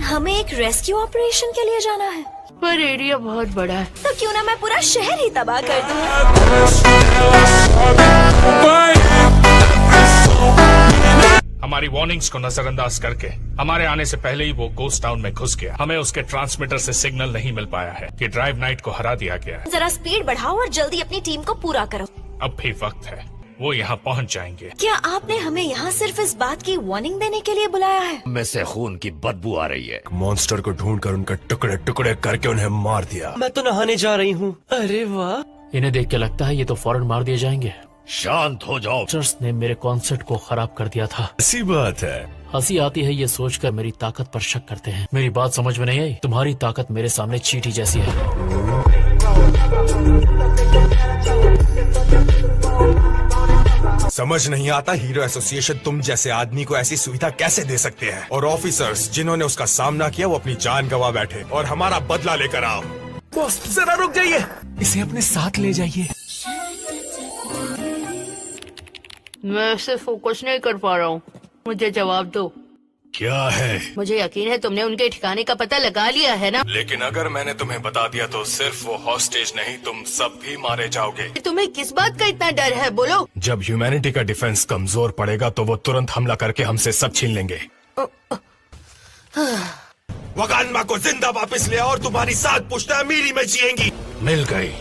हमें एक rescue operation के लिए जाना है, पर एरिया बहुत बड़ा है। तो क्यों ना मैं पूरा शहर ही तबाह कर दूं। हमारी वार्निंग्स को नजरअंदाज करके हमारे आने से पहले ही वो गोस्ट टाउन में घुस गया। हमें उसके ट्रांसमीटर से सिग्नल नहीं मिल पाया है कि ड्राइव नाइट को हरा दिया गया है। जरा स्पीड बढ़ाओ और जल्दी अपनी टीम को पूरा करो। अब भी वक्त है, वो यहाँ पहुँच जाएंगे। क्या आपने हमें यहाँ सिर्फ इस बात की वार्निंग देने के लिए बुलाया है? में से खून की बदबू आ रही है। मॉन्स्टर को ढूंढकर उनका टुकड़े टुकड़े करके उन्हें मार दिया। मैं तो नहाने जा रही हूँ। अरे वाह, इन्हें देख के लगता है ये तो फौरन मार दिए जाएंगे। शांत हो जाओ। चर्च ने मेरे कॉन्सर्ट को खराब कर दिया था। ऐसी बात है। हंसी आती है ये सोचकर मेरी ताकत पर शक करते हैं। मेरी बात समझ में नहीं आई? तुम्हारी ताकत मेरे सामने चींटी जैसी है। समझ नहीं आता हीरो एसोसिएशन तुम जैसे आदमी को ऐसी सुविधा कैसे दे सकते हैं। और ऑफिसर्स जिन्होंने उसका सामना किया वो अपनी जान गंवा बैठे। और हमारा बदला लेकर आओ। बॉस जरा रुक जाइए, इसे अपने साथ ले जाइए। मैं इसे फोकस नहीं कर पा रहा हूँ, मुझे जवाब दो। क्या है? मुझे यकीन है तुमने उनके ठिकाने का पता लगा लिया है ना? लेकिन अगर मैंने तुम्हें बता दिया तो सिर्फ वो हॉस्टेज नहीं, तुम सब भी मारे जाओगे। तुम्हें किस बात का इतना डर है, बोलो। जब ह्यूमैनिटी का डिफेंस कमजोर पड़ेगा तो वो तुरंत हमला करके हमसे सब छीन लेंगे। वकान्मा को जिंदा वापस ले और तुम्हारी 7 पुश्तें अमीरी में जिएंगी। मिल गई,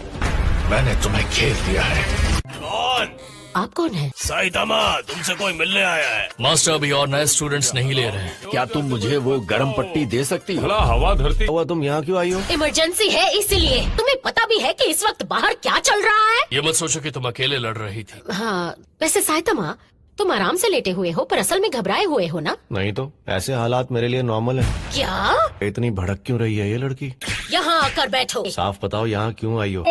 मैंने तुम्हें घेर दिया है। कौन? आप कौन है? साइतामा, तुमसे कोई मिलने आया है। मास्टर अभी और नए स्टूडेंट्स नहीं ले रहे हैं। क्या तुम मुझे वो गर्म पट्टी दे सकती हो? हवा धरती हुआ, तुम यहाँ क्यों आई हो? इमरजेंसी है इसलिए। तुम्हें पता भी है कि इस वक्त बाहर क्या चल रहा है? ये मत सोचो कि तुम अकेले लड़ रही थी। हाँ, वैसे साइतमा, तुम आराम से लेटे हुए हो पर असल में घबराए हुए हो ना? नहीं तो ऐसे हालात मेरे लिए नॉर्मल है। क्या? इतनी भड़क क्यों रही है ये लड़की? यहाँ आकर बैठो। साफ बताओ यहाँ क्यों आई हो?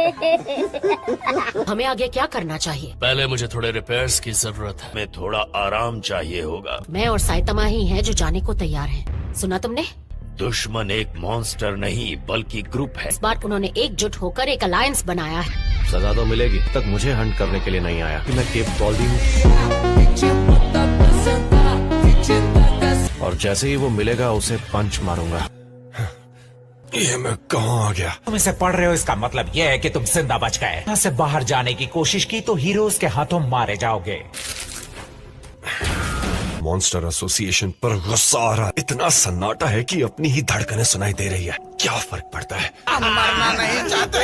हमें आगे क्या करना चाहिए? पहले मुझे थोड़े रिपेयर्स की जरूरत है। मैं थोड़ा आराम चाहिए होगा। मैं और साइतमा ही हैं जो जाने को तैयार हैं। सुना तुमने? दुश्मन एक मॉन्स्टर नहीं बल्कि ग्रुप है। इस बार उन्होंने एकजुट होकर एक अलायंस बनाया है। सजा तो मिलेगी। तक मुझे हंट करने के लिए नहीं आया कि मैं केप कॉल्डी हूँ। और जैसे ही वो मिलेगा उसे पंच मारूंगा। ये मैं कहाँ आ गया? तुम इसे पढ़ रहे हो, इसका मतलब यह है कि तुम जिंदा बच गए। यहाँ से बाहर जाने की कोशिश की तो हीरोज के हाथों मारे जाओगे। मॉन्स्टर एसोसिएशन पर गुस्सा आ रहा है। इतना सन्नाटा है कि अपनी ही धड़कनें सुनाई दे रही है। क्या फर्क पड़ता है? हम मरना नहीं चाहते।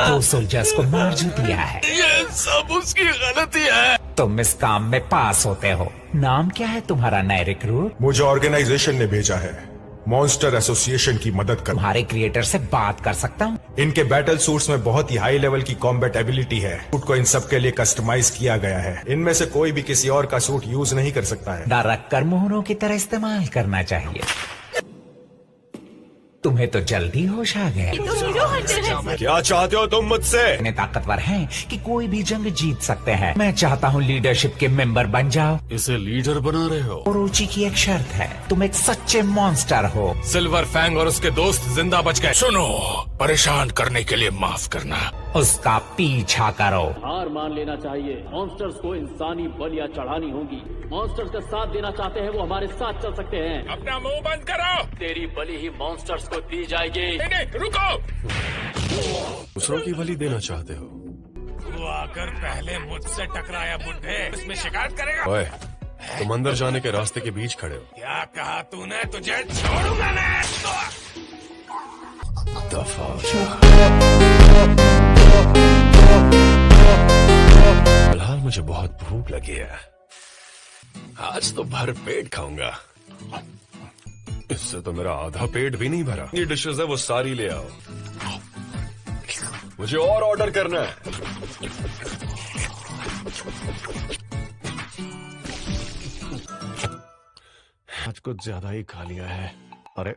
2 सोल्जर्स को मार जो दिया है। ये सब उसकी गलती है। तुम इस काम में पास होते हो। नाम क्या है तुम्हारा नए रिक्रूट? मुझे ऑर्गेनाइजेशन ने भेजा है मॉन्स्टर एसोसिएशन की मदद कर। तुम्हारे क्रिएटर से बात कर सकता हूँ? इनके बैटल सूट्स में बहुत ही हाई लेवल की कॉम्बैट एबिलिटी है। सूट को इन सब के लिए कस्टमाइज किया गया है। इनमें से कोई भी किसी और का सूट यूज नहीं कर सकता है। ना रखकर मोहरों की तरह इस्तेमाल करना चाहिए। तुम्हें तो जल्दी होश आ गया। क्या चाहते हो तुम मुझसे? इतने ताकतवर हैं कि कोई भी जंग जीत सकते हैं। मैं चाहता हूँ लीडरशिप के मेंबर बन जाओ। इसे लीडर बना रहे हो? ओरोची की एक शर्त है, तुम एक सच्चे मॉन्स्टर हो। सिल्वर फैंग और उसके दोस्त जिंदा बच गए। सुनो, परेशान करने के लिए माफ करना। उसका पीछा करो। हार मान लेना चाहिए। मॉन्स्टर्स को इंसानी बलियां चढ़ानी होगी। मॉन्स्टर्स का साथ देना चाहते हैं वो हमारे साथ चल सकते हैं। अपना मुंह बंद करो। तेरी बलि ही मॉन्स्टर्स को दी जाएगी। नहीं, रुको। दूसरों की बलि देना चाहते हो? तू आकर पहले मुझसे टकराया बुड्ढे, इसमें शिकायत करेगा? ओए, तुम अंदर जाने के रास्ते के बीच खड़े हो। क्या कहा तूने? तुझे छोड़ूंगा नहीं। दफा हो जा। फिलहाल मुझे बहुत भूख लगी है। आज तो भर पेट खाऊंगा। इससे तो मेरा आधा पेट भी नहीं भरा। ये डिशेस है वो सारी ले आओ। मुझे और ऑर्डर करना है। आज कुछ ज्यादा ही खा लिया है। अरे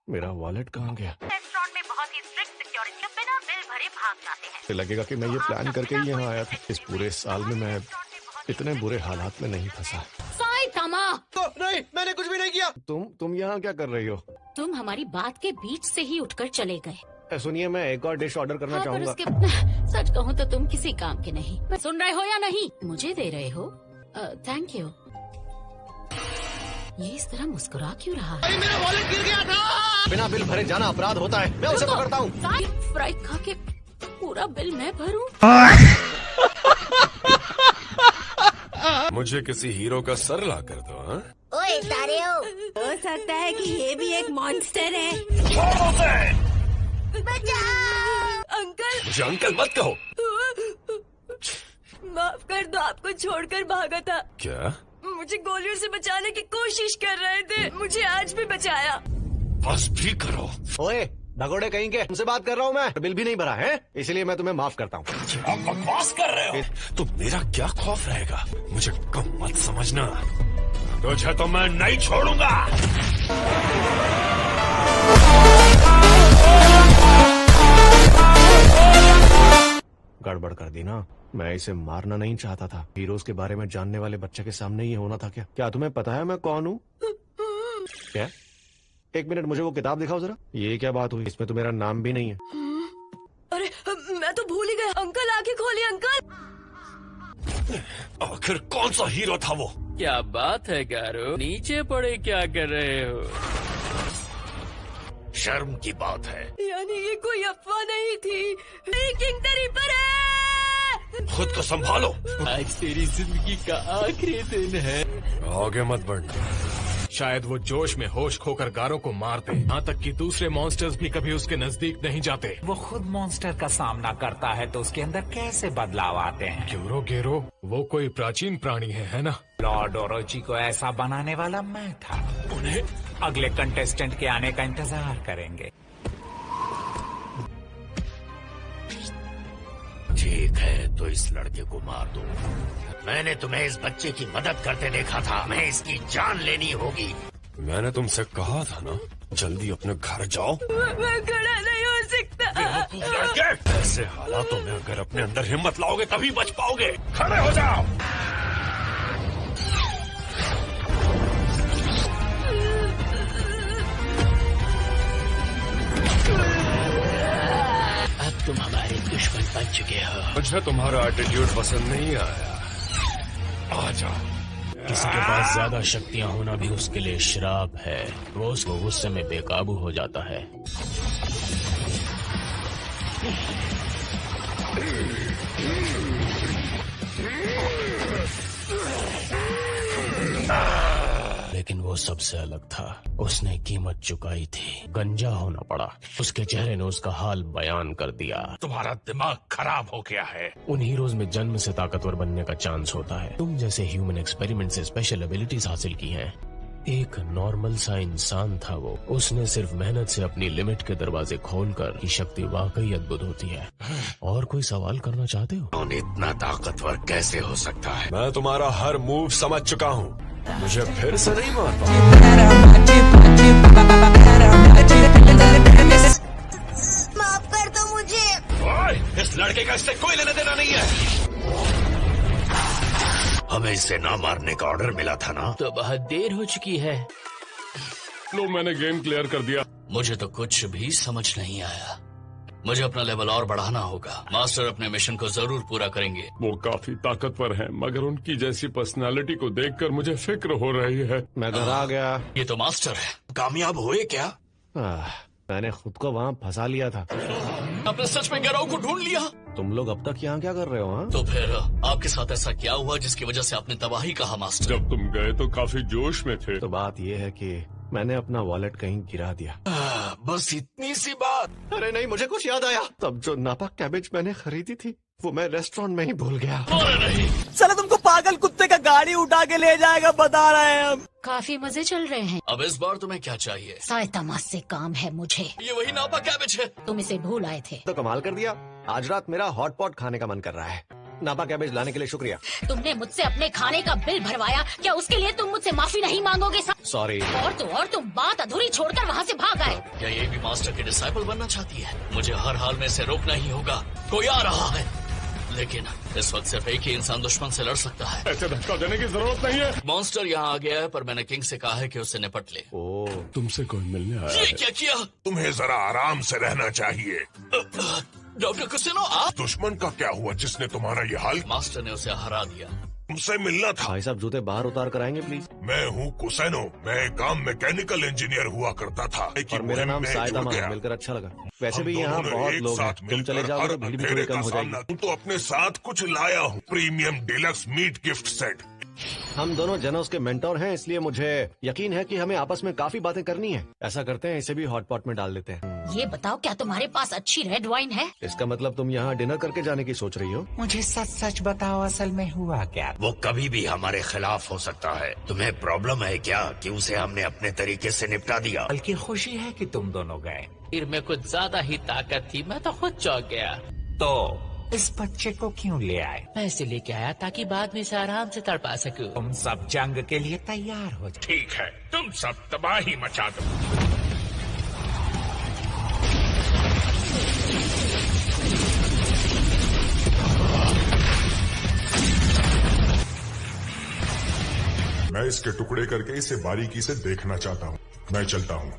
मेरा वॉलेट कहाँ गया? रेस्टोरेंट में बहुत ही स्ट्रिक्ट सिक्योरिटी, बिना बिल भरे भाग जाते हैं। तो लगेगा कि मैं ये प्लान करके ही यहाँ आया था। इस पूरे साल में मैं इतने बुरे हालात में नहीं फंसा। साइतमा, नहीं, मैंने कुछ भी नहीं किया। तुम यहाँ क्या कर रही हो? तुम हमारी बात के बीच से ही उठकर चले गए। सुनिए, मैं एक और डिश ऑर्डर करना हाँ, चाहूंगा। सच कहूँ तो तुम किसी काम के नहीं। सुन रहे हो या नहीं? मुझे दे रहे हो? Thank you. ये इस तरह मुस्कुरा क्यों रहा है? मेरा वॉलेट गिर गया था। बिना बिल भरे जाना अपराध होता है, मैं उसे पकड़ता हूँ। फ्राइड खा के पूरा बिल मैं भरूं? मुझे किसी हीरो का सर ला कर दो। हाँ? ओए तारे हो सकता है कि ये भी एक मॉन्स्टर है। अंकल, मुझे अंकल मत कहो। माफ कर दो, आपको छोड़कर भागा था। क्या? मुझे गोलियों से बचाने की कोशिश कर रहे थे, मुझे आज भी बचाया। बस भी करो। ओए भगोड़े कहीं के, तुमसे बात कर रहा हूँ मैं। बिल भी नहीं भरा है, इसलिए मैं तुम्हें माफ करता हूँ। आप बकवास कर रहे हो। तो मेरा क्या खौफ रहेगा? मुझे कम मत समझना। तुझे तो मैं नहीं छोड़ूंगा। गड़बड़ कर दी ना। मैं इसे मारना नहीं चाहता था। हीरोज के बारे में जानने वाले बच्चे के सामने ये होना था क्या? क्या तुम्हें पता है मैं कौन हूँ? क्या? एक मिनट, मुझे वो किताब दिखाओ जरा। ये क्या बात हुई? इसमें तो मेरा नाम भी नहीं है। अरे मैं तो भूल ही गया। अंकल आंखें खोलिए अंकल। आखिर कौन सा हीरो था वो? क्या बात है गारो, नीचे पड़े क्या कर रहे हो? शर्म की बात है। यानी ये कोई अफवाह नहीं थी। किंग तेरी पर है। खुद को संभालो। आज तेरी जिंदगी का आखिरी दिन है। आगे मत बढ़ना। शायद वो जोश में होश खोकर गारो को मार दे, यहाँ तक कि दूसरे मॉन्स्टर्स भी कभी उसके नजदीक नहीं जाते। वो खुद मॉन्स्टर का सामना करता है तो उसके अंदर कैसे बदलाव आते हैं? क्योरो गेरो, वो कोई प्राचीन प्राणी है ना? लॉर्ड ओरोची को ऐसा बनाने वाला मैं था। उन्हें अगले कंटेस्टेंट के आने का इंतजार करेंगे। ठीक है, तो इस लड़के को मार दो। मैंने तुम्हें इस बच्चे की मदद करते देखा था, मैं इसकी जान लेनी होगी। मैंने तुमसे कहा था ना, जल्दी अपने घर जाओ। मैं खड़ा नहीं हो सकता। ऐसे हालातों में अगर अपने अंदर हिम्मत लाओगे तभी बच पाओगे। खड़े हो जाओ। अब तुम हमारे दुश्मन बन चुके हो। मुझे तुम्हारा एटीट्यूड पसंद नहीं आया। आ जाओ। किसी के पास ज्यादा शक्तियां होना भी उसके लिए श्राप है। वो उसको गुस्से में बेकाबू हो जाता है। लेकिन वो सबसे अलग था। उसने कीमत चुकाई थी, गंजा होना पड़ा। उसके चेहरे ने उसका हाल बयान कर दिया। तुम्हारा दिमाग खराब हो गया है। उन हीरोज में जन्म से ताकतवर बनने का चांस होता है। तुम जैसे ह्यूमन एक्सपेरिमेंट से स्पेशल एबिलिटीज हासिल की हैं। एक नॉर्मल सा इंसान था वो। उसने सिर्फ मेहनत से अपनी लिमिट के दरवाजे खोलकर की शक्ति वाकई अद्भुत होती है। और कोई सवाल करना चाहते हो? कौन इतना ताकतवर कैसे हो सकता है? मैं तुम्हारा हर मूव समझ चुका हूँ। मुझे फिर से नहीं मार पाऊंगा। माफ कर दो मुझे। ओए, इस लड़के का इससे कोई लेना देना नहीं है। हमें इसे ना मारने का ऑर्डर मिला था ना? तो बहुत देर हो चुकी है। लो, मैंने गेम क्लियर कर दिया। मुझे तो कुछ भी समझ नहीं आया। मुझे अपना लेवल और बढ़ाना होगा। मास्टर अपने मिशन को जरूर पूरा करेंगे। वो काफी ताकतवर हैं, मगर उनकी जैसी पर्सनालिटी को देखकर मुझे फिक्र हो रही है। मैं घर आ गया। ये तो मास्टर है। कामयाब हुए क्या? मैंने खुद को वहाँ फंसा लिया था। आपने सच में गैरो को ढूंढ लिया? तुम लोग अब तक यहाँ क्या कर रहे हो? हाँ, तो फिर आपके साथ ऐसा क्या हुआ जिसकी वजह से आपने तबाही कहा मास्टर? जब तुम गए तो काफी जोश में थे। तो बात ये है कि मैंने अपना वॉलेट कहीं गिरा दिया। बस इतनी सी बात? अरे नहीं, मुझे कुछ याद आया। तब जो नापा कैबेज मैंने खरीदी थी वो मैं रेस्टोरेंट में ही भूल गया। अरे नहीं, चलो तुमको पागल कुत्ते का गाड़ी उठा के ले जाएगा, बता रहे हैं हम। काफी मजे चल रहे हैं। अब इस बार तुम्हें क्या चाहिए? साइतामा से काम है मुझे। ये वही नापा कैबेज है। तुम इसे भूल आए थे। तो कमाल कर दिया। आज रात मेरा हॉट पॉट खाने का मन कर रहा है। नापा कैबेज लाने के लिए शुक्रिया। तुमने मुझसे अपने खाने का बिल भरवाया, क्या उसके लिए तुम मुझसे माफी नहीं मांगोगे? सॉरी। और तुम बात अधूरी छोड़कर वहाँ से भाग आए। क्या ये भी मास्टर की डिसाइपल बनना चाहती है? मुझे हर हाल में इसे रोकना ही होगा। कोई आ रहा है, लेकिन इस वक्त सिर्फ एक ही इंसान दुश्मन से लड़ सकता है। ऐसे धक्का देने की जरूरत नहीं है। मॉन्स्टर यहाँ आ गया है, पर मैंने किंग से कहा है कि उसे निपट ले। तुमसे कोई मिलने आया ये है। क्या किया? तुम्हें जरा आराम से रहना चाहिए। डॉक्टर कुसेनो, आप? दुश्मन का क्या हुआ जिसने तुम्हारा ये हाल? मास्टर ने उसे हरा दिया। तुमसे मिलना था। भाई साहब जूते बाहर उतार कर आएंगे प्लीज। मैं हूँ कुसैनो, मैं काम मैकेनिकल इंजीनियर हुआ करता था। और मेरा नाम सायदामा है, मिलकर अच्छा लगा। वैसे भी यहाँ बहुत लोग हैं, तुम चले जाओ तो भीड़ भी थोड़ी कम हो जाएगी। तो अपने साथ कुछ लाया हूँ, premium deluxe meat gift set. हम दोनों जेनोस के मेंटोर हैं, इसलिए मुझे यकीन है कि हमें आपस में काफी बातें करनी है। ऐसा करते हैं, इसे भी हॉट पॉट में डाल देते हैं। ये बताओ, क्या तुम्हारे पास अच्छी रेड वाइन है? इसका मतलब तुम यहाँ डिनर करके जाने की सोच रही हो? मुझे सच सच बताओ, असल में हुआ क्या? वो कभी भी हमारे खिलाफ हो सकता है। तुम्हें प्रॉब्लम है क्या कि उसे हमने अपने तरीके से निपटा दिया? बल्कि खुशी है कि तुम दोनों गए। फिर में कुछ ज्यादा ही ताकत थी, मैं तो खुद चौंक गया। तो इस बच्चे को क्यों ले आए? मैं इसे लेके आया ताकि बाद में इसे आराम से तड़पा सकूं। तुम सब जंग के लिए तैयार हो जाओ। ठीक है, तुम सब तबाही मचा दो। मैं इसके टुकड़े करके इसे बारीकी से देखना चाहता हूँ। मैं चलता हूँ।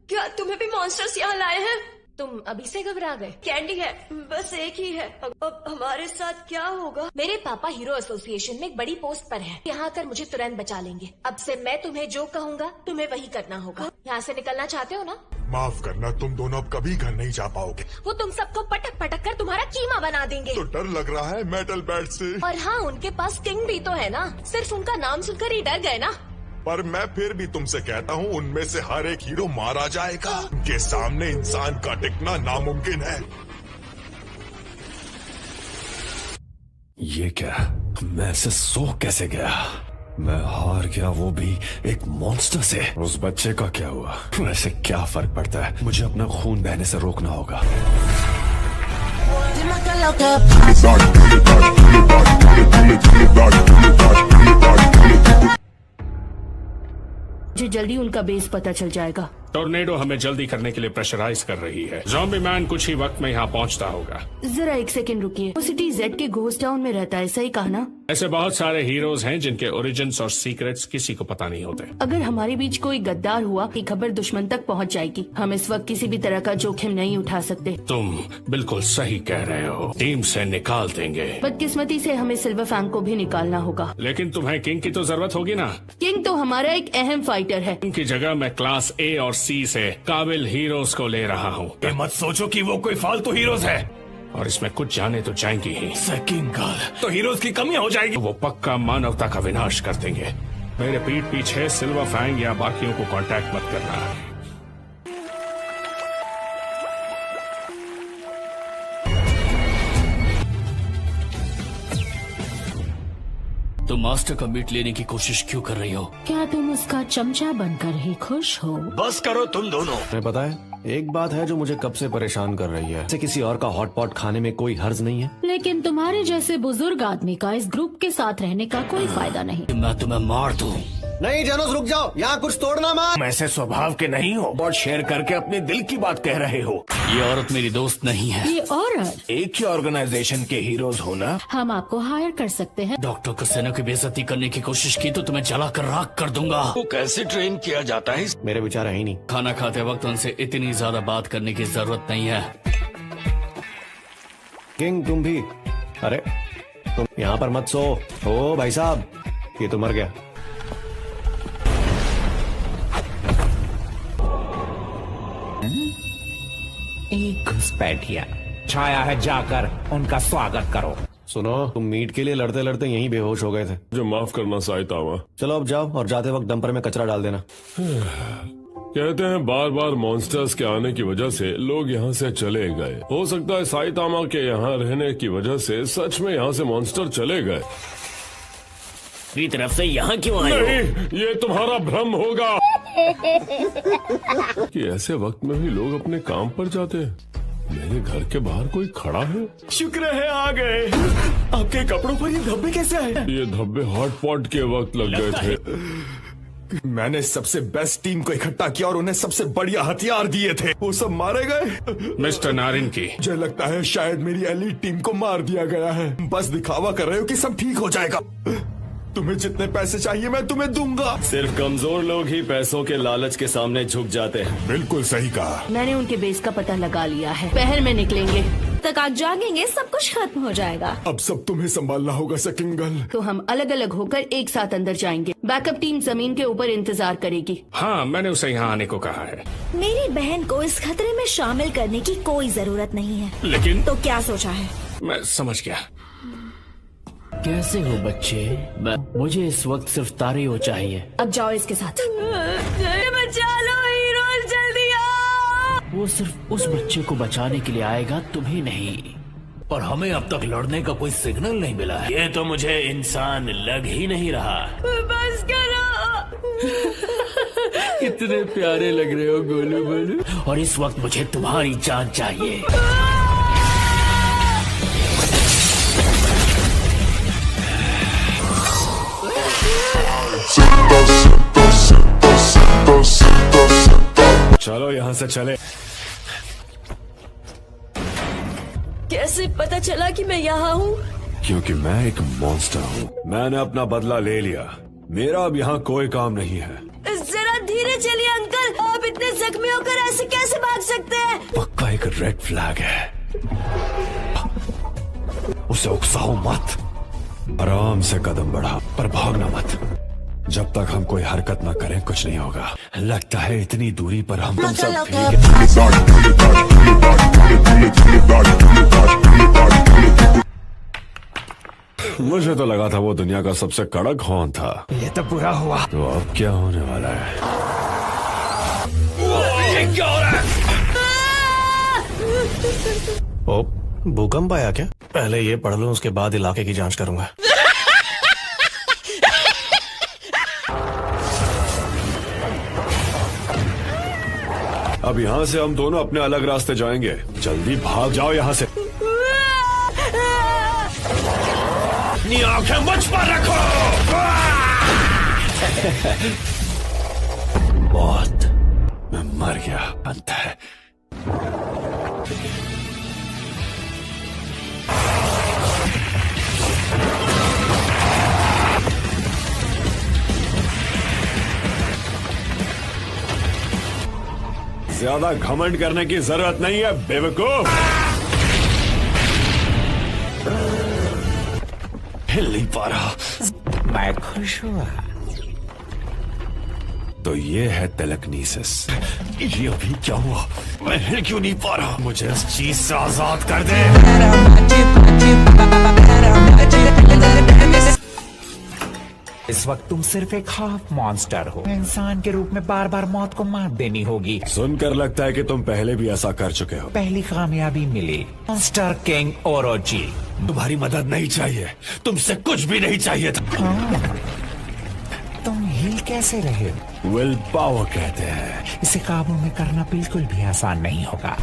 क्या तुम्हें भी मॉन्स्टर्स यहाँ लाए हैं? तुम अभी से घबरा गए? कैंडी है, बस एक ही है। अब हमारे साथ क्या होगा? मेरे पापा हीरो एसोसिएशन में एक बड़ी पोस्ट पर हैं। यहाँ आकर मुझे तुरंत बचा लेंगे। अब से मैं तुम्हें जो कहूँगा तुम्हें वही करना होगा। यहाँ से निकलना चाहते हो ना? माफ करना, तुम दोनों अब कभी घर नहीं जा पाओगे। वो तुम सबको पटक पटक कर तुम्हारा कीमा बना देंगे। तो डर लग रहा है मेटल बैट से। और हाँ, उनके पास किंग भी तो है ना, सिर्फ उनका नाम सुनकर ही डर गए ना। पर मैं फिर भी तुमसे कहता हूँ, उनमें से हर एक हीरो मारा जाएगा। उनके सामने इंसान का टिकना नामुमकिन है। ये क्या? मैं ऐसे सो कैसे गया? मैं हार गया, वो भी एक मॉन्स्टर से। उस बच्चे का क्या हुआ? वैसे क्या फर्क पड़ता है, मुझे अपना खून बहने से रोकना होगा। मुझे जल्दी उनका बेस पता चल जाएगा। टोर्नेडो हमें जल्दी करने के लिए प्रेशराइज कर रही है। ज़ॉम्बी मैन कुछ ही वक्त में यहाँ पहुँचता होगा। जरा एक सेकंड रुकिए। वो सिटी जेड के घोस्ट टाउन में रहता है, सही कहा ना? ऐसे बहुत सारे हीरोज हैं जिनके ओरिजिन्स और सीक्रेट्स किसी को पता नहीं होते। अगर हमारे बीच कोई गद्दार हुआ, की खबर दुश्मन तक पहुँच जाएगी। हम इस वक्त किसी भी तरह का जोखिम नहीं उठा सकते। तुम बिल्कुल सही कह रहे हो। टीम से निकाल देंगे। बदकिस्मती से हमें सिल्वर फैंग को भी निकालना होगा। लेकिन तुम्हें किंग की तो जरूरत होगी ना। किंग तो हमारा एक अहम फाइटर है। किंग की जगह मैं क्लास ए और सी से काबिल हीरोज को ले रहा हूँ। मत सोचो कि वो कोई फालतू हीरोज है। और इसमें कुछ जाने तो जाएंगी ही। सेकिंग गॉड, तो हीरोज की कमी हो जाएगी। वो पक्का मानवता का विनाश कर देंगे। मेरे पीठ पीछे सिल्वर फैंग या बाकियों को कांटेक्ट मत करना। तुम मास्टर का मीट लेने की कोशिश क्यों कर रही हो? क्या तुम उसका चमचा बनकर ही खुश हो? बस करो तुम दोनों। तुम्हें पता है, एक बात है जो मुझे कब से परेशान कर रही है। ऐसे किसी और का हॉट पॉट खाने में कोई हर्ज नहीं है। लेकिन तुम्हारे जैसे बुजुर्ग आदमी का इस ग्रुप के साथ रहने का कोई फायदा नहीं। मैं तुम्हें मार दूं। नहीं जेनोस, रुक जाओ, यहाँ कुछ तोड़ना मत। तुम ऐसे स्वभाव के नहीं हो, बहुत शेयर करके अपने दिल की बात कह रहे हो। ये औरत मेरी दोस्त नहीं है। ये औरत एक ही ऑर्गेनाइजेशन के हीरोज हो ना? हम आपको हायर कर सकते हैं। डॉक्टर कुसैनो की बेइज्जती करने की कोशिश की तो तुम्हें जलाकर राख कर दूंगा। वो कैसे ट्रेन किया जाता है? मेरे विचार है ही नहीं। खाना खाते वक्त उनसे इतनी ज्यादा बात करने की जरूरत नहीं है। किंग तुम भी, अरे तुम यहाँ पर मत सो। ओ भाई साहब, ये तो मर गया। एक घुसपैठिया छाया है, जाकर उनका स्वागत करो। सुनो, तुम मीट के लिए लड़ते लड़ते यहीं बेहोश हो गए थे। जो माफ करना साइतामा। चलो अब जाओ और जाते वक्त डंपर में कचरा डाल देना। कहते हैं बार बार मॉन्स्टर्स के आने की वजह से लोग यहाँ से चले गए। हो सकता है साइतामा के यहाँ रहने की वजह से सच में यहाँ से मॉन्स्टर चले गए। मेरी तरफ से यहाँ क्यों आए? नहीं, ये तुम्हारा भ्रम होगा कि ऐसे वक्त में भी लोग अपने काम पर जाते हैं। मेरे घर के बाहर कोई खड़ा है। शुक्र है आ गए। आपके कपड़ों पर ये धब्बे कैसे आए? ये धब्बे हॉट पॉट के वक्त लग गए थे। मैंने सबसे बेस्ट टीम को इकट्ठा किया और उन्हें सबसे बढ़िया हथियार दिए थे। वो सब मारे गए। मिस्टर नारिन की, मुझे लगता है शायद मेरी एलीट टीम को मार दिया गया है। बस दिखावा कर रहे हो कि सब ठीक हो जाएगा। तुम्हें जितने पैसे चाहिए मैं तुम्हें दूंगा। सिर्फ कमजोर लोग ही पैसों के लालच के सामने झुक जाते हैं। बिल्कुल सही कहा। मैंने उनके बेस का पता लगा लिया है। पहर में निकलेंगे। तक आप जागेंगे सब कुछ खत्म हो जाएगा। अब सब तुम्हें संभालना होगा सेकंड गर्ल। तो हम अलग अलग होकर एक साथ अंदर जाएंगे। बैकअप टीम जमीन के ऊपर इंतजार करेगी। हाँ, मैंने उसे यहाँ आने को कहा है। मेरी बहन को इस खतरे में शामिल करने की कोई जरूरत नहीं है। लेकिन तो क्या सोचा है? मैं समझ गया। कैसे हो बच्चे? मुझे इस वक्त सिर्फ तारियो चाहिए। अब जाओ इसके साथ। बचा लो हीरो, जल्दी आओ। वो सिर्फ उस बच्चे को बचाने के लिए आएगा, तुम्हें नहीं। और हमें अब तक लड़ने का कोई सिग्नल नहीं मिला है। ये तो मुझे इंसान लग ही नहीं रहा। बस करो। कितने प्यारे लग रहे हो गोलू बोलू। और इस वक्त मुझे तुम्हारी जान चाहिए। चलो यहाँ से चले। कैसे पता चला कि मैं यहाँ हूँ? क्योंकि मैं एक मॉन्स्टर हूँ। मैंने अपना बदला ले लिया। मेरा अब यहाँ कोई काम नहीं है। जरा धीरे चलिए अंकल, आप इतने जख्मी होकर ऐसे कैसे भाग सकते हैं? पक्का एक रेड फ्लैग है, उसे उकसाओ मत। आराम से कदम बढ़ा, पर भागना मत। जब तक हम कोई हरकत न करें कुछ नहीं होगा। लगता है इतनी दूरी पर हम तुम सब मुझे तो लगा था वो दुनिया का सबसे कड़क हॉर्न था। ये तो बुरा हुआ। तो अब क्या होने वाला है? ये क्या हो रहा है? ओ, भूकंप आया क्या? पहले ये पढ़ लूं, उसके बाद इलाके की जांच करूंगा। अब यहाँ से हम दोनों अपने अलग रास्ते जाएंगे। जल्दी भाग जाओ यहाँ से। अपनी आंखें मुझ पर रखो। बहुत, मैं मर गया। अंत है। ज्यादा घमंड करने की जरूरत नहीं है बेवकूफ। हिल नहीं पा रहा। मैं खुश हुआ। तो ये है टेलेकिनेसिस। ये अभी क्या हुआ? मैं हिल क्यों नहीं पा रहा? मुझे इस चीज से आजाद कर दे। इस वक्त तुम सिर्फ एक हाफ मॉन्स्टर हो। इंसान के रूप में बार बार मौत को मात देनी होगी। सुनकर लगता है कि तुम पहले भी ऐसा कर चुके हो। पहली कामयाबी मिली मॉन्स्टर किंग ओरोची। तुम्हारी मदद नहीं चाहिए, तुमसे कुछ भी नहीं चाहिए था। तुम हिल कैसे रहे? विल पावर कहते हैं। इसे काबू में करना बिल्कुल भी आसान नहीं होगा।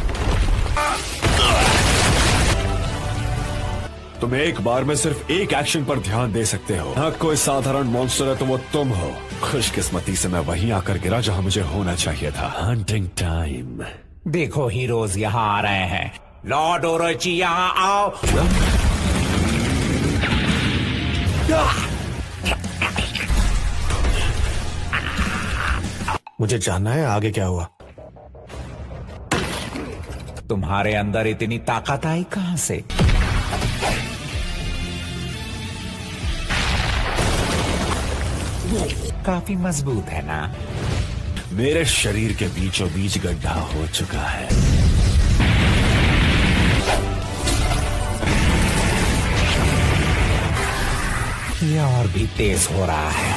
तुम एक बार में सिर्फ एक एक्शन पर ध्यान दे सकते हो। हाँ, कोई साधारण मॉन्स्टर है तो वो तुम हो। खुशकिस्मती से मैं वहीं आकर गिरा जहां मुझे होना चाहिए था। Hunting time. देखो हीरोज यहाँ आ रहे हैं। लॉर्ड ओरोची यहाँ आओ। मुझे जानना है आगे क्या हुआ। तुम्हारे अंदर इतनी ताकत आई कहां से? काफी मजबूत है ना? मेरे शरीर के बीचों बीच गड्ढा हो चुका है। ये और भी तेज हो रहा है।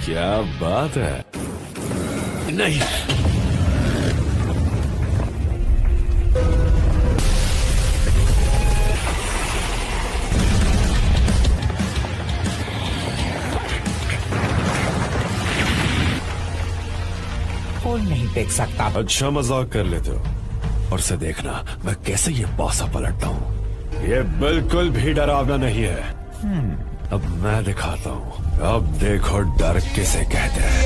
क्या बात है? नहीं, कोई नहीं देख सकता। अच्छा मजाक कर लेते हो। और से देखना मैं कैसे ये पासा पलटता हूँ। ये बिल्कुल भी डरावना नहीं है। अब मैं दिखाता हूँ। अब देखो डर किसे कहते हैं।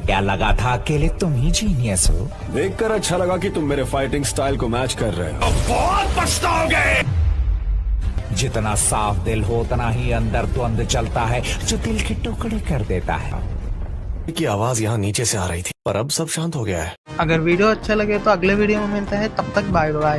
क्या लगा था अकेले तुम ही जीनियस हो? देखकर अच्छा लगा कि तुम मेरे फाइटिंग स्टाइल को मैच कर रहे हो। अब बहुत पछताओगे। जितना साफ दिल हो उतना ही अंदर द्वंद्व चलता है जो दिल के टुकड़े कर देता है। की आवाज यहाँ नीचे से आ रही थी, पर अब सब शांत हो गया है। अगर वीडियो अच्छा लगे तो अगले वीडियो में मिलते हैं, तब तक बाय बाय।